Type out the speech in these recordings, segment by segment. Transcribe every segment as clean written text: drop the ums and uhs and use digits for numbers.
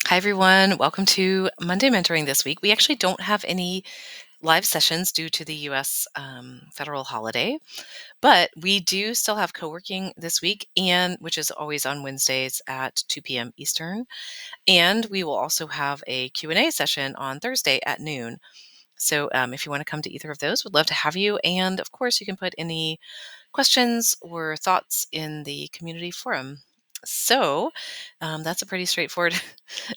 Hi, everyone. Welcome to Monday Mentoring this week. We actually don't have any live sessions due to the US federal holiday, but we do still have co working this week, and which is always on Wednesdays at 2 p.m. Eastern. And we will also have a Q&A session on Thursday at noon. So if you want to come to either of those, we'd love to have you. And of course, you can put any questions or thoughts in the community forum. So that's a pretty straightforward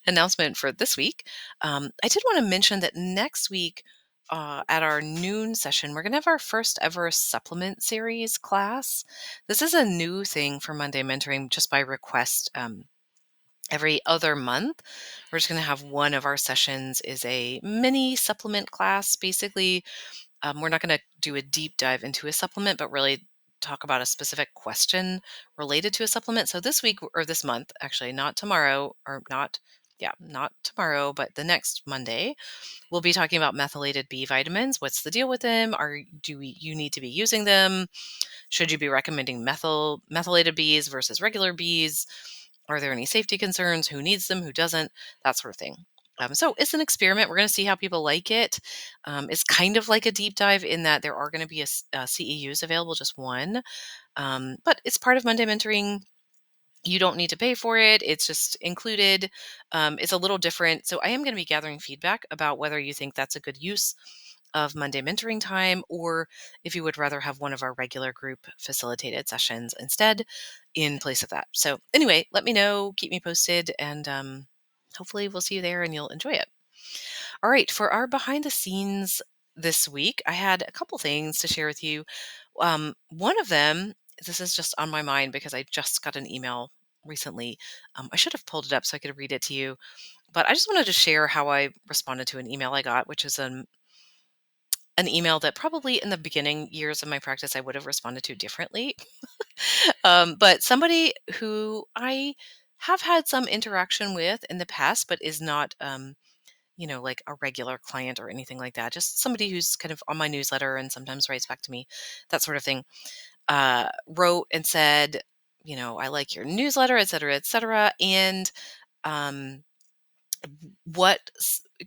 announcement for this week. I did want to mention that next week at our noon session, we're going to have our first ever supplement series class. This is a new thing for Monday Mentoring just by request. Every other month, we're just going to have one of our sessions is a mini supplement class. Basically, we're not going to do a deep dive into a supplement, but really talk about a specific question related to a supplement. So this week or this month, actually, not tomorrow or not, yeah, not tomorrow, but the next Monday, we'll be talking about methylated B vitamins. What's the deal with them? You need to be using them? Should you be recommending methylated Bs versus regular Bs? Are there any safety concerns? Who needs them? Who doesn't? That sort of thing. So it's an experiment. We're going to see how people like it. It's kind of like a deep dive in that there are going to be CEUs available, just one. But it's part of Monday Mentoring. You don't need to pay for it. It's just included. It's a little different. So I am going to be gathering feedback about whether you think that's a good use of Monday mentoring time, or if you would rather have one of our regular group facilitated sessions instead in place of that. So anyway, let me know, keep me posted, and hopefully we'll see you there and you'll enjoy it. All right, for our behind the scenes this week, I had a couple things to share with you. One of them, this is just on my mind because I just got an email recently. I should have pulled it up so I could read it to you, but I just wanted to share how I responded to an email I got, which is an email that probably in the beginning years of my practice I would have responded to differently. But somebody who I have had some interaction with in the past, but is not, like a regular client or anything like that. Just somebody who's kind of on my newsletter and sometimes writes back to me, that sort of thing. Wrote and said, I like your newsletter, et cetera, et cetera. And um, what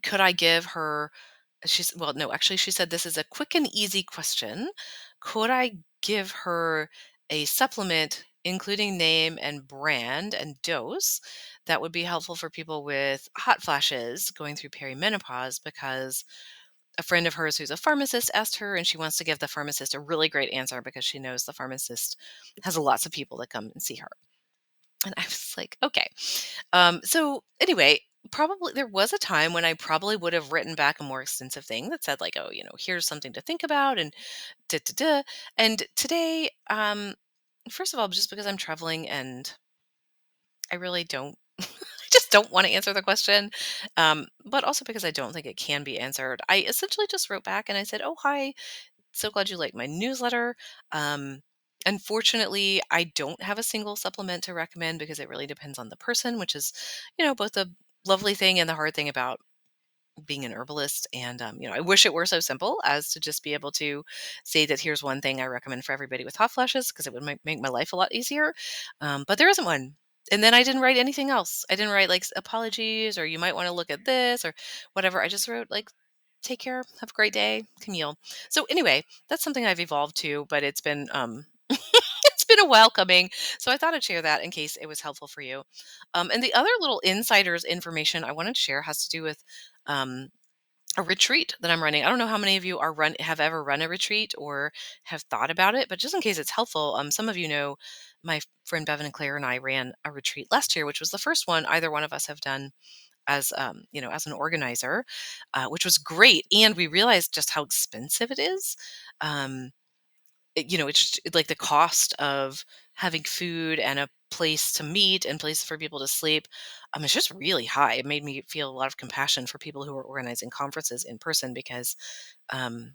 could I give her? Well, no, actually, she said, this is a quick and easy question. Could I give her a supplement, including name and brand and dose, that would be helpful for people with hot flashes going through perimenopause? Because a friend of hers who's a pharmacist asked her, and she wants to give the pharmacist a really great answer because she knows the pharmacist has lots of people that come and see her. And I was like, okay. So anyway, probably there was a time when I probably would have written back a more extensive thing that said like, oh, here's something to think about and da da da. And today, first of all, just because I'm traveling and I really don't, I just don't want to answer the question. But also because I don't think it can be answered. I essentially just wrote back and I said, oh, hi, so glad you like my newsletter. Um, Unfortunately, I don't have a single supplement to recommend because it really depends on the person, which is, both the lovely thing and the hard thing about being an herbalist. And, I wish it were so simple as to just be able to say that here's one thing I recommend for everybody with hot flashes because it would make my life a lot easier. But there isn't one. And then I didn't write anything else. I didn't write like apologies or you might want to look at this or whatever. I just wrote like, take care, have a great day, Camille. So anyway, that's something I've evolved to, but it's been it's been a while coming. So I thought I'd share that in case it was helpful for you. And the other little insiders information I wanted to share has to do with um, a retreat that I'm running. I don't know how many of you have ever run a retreat or have thought about it, but just in case it's helpful, some of you know my friend Bevan and Claire and I ran a retreat last year, which was the first one either one of us have done as as an organizer, which was great. And we realized just how expensive it is. Um, it's just, like the cost of having food and a place to meet and place for people to sleep. It's just really high. It made me feel a lot of compassion for people who are organizing conferences in person because, um,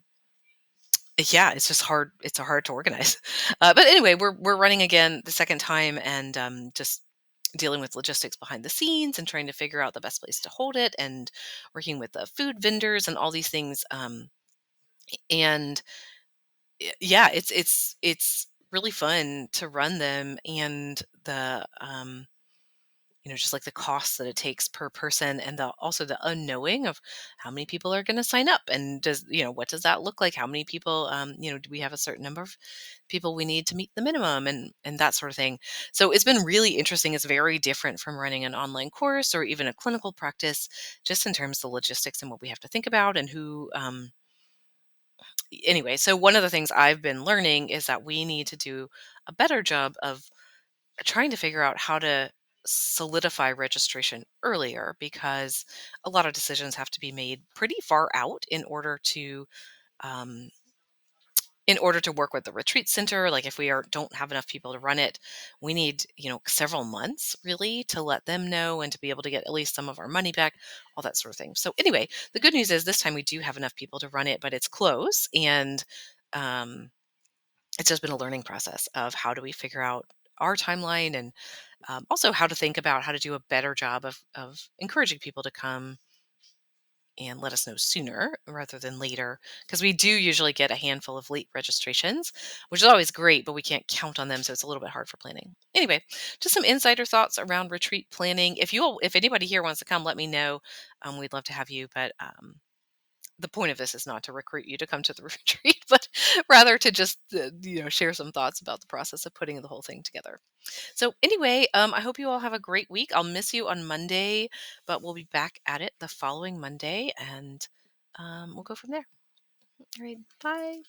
yeah, it's just hard. It's hard to organize. But anyway, we're running again the second time and just dealing with logistics behind the scenes and trying to figure out the best place to hold it and working with the food vendors and all these things. And yeah, it's really fun to run them, and the just like the cost that it takes per person, and also the unknowing of how many people are going to sign up, and what does that look like? How many people, do we have a certain number of people we need to meet the minimum, and that sort of thing. So it's been really interesting. It's very different from running an online course or even a clinical practice, just in terms of the logistics and what we have to think about and who. Anyway, so one of the things I've been learning is that we need to do a better job of trying to figure out how to solidify registration earlier, because a lot of decisions have to be made pretty far out um, in order to work with the retreat center. Like if we don't have enough people to run it, we need several months really to let them know and to be able to get at least some of our money back, all that sort of thing. So anyway, the good news is this time we do have enough people to run it, but it's close, and um, it's just been a learning process of how do we figure out our timeline, and also how to think about how to do a better job of encouraging people to come and let us know sooner rather than later, because we do usually get a handful of late registrations, which is always great, but we can't count on them, so it's a little bit hard for planning. Anyway, just some insider thoughts around retreat planning. If anybody here wants to come, let me know. We'd love to have you, but the point of this is not to recruit you to come to the retreat, but rather to just share some thoughts about the process of putting the whole thing together. So anyway, I hope you all have a great week. I'll miss you on Monday, but we'll be back at it the following Monday, and we'll go from there. All right, bye.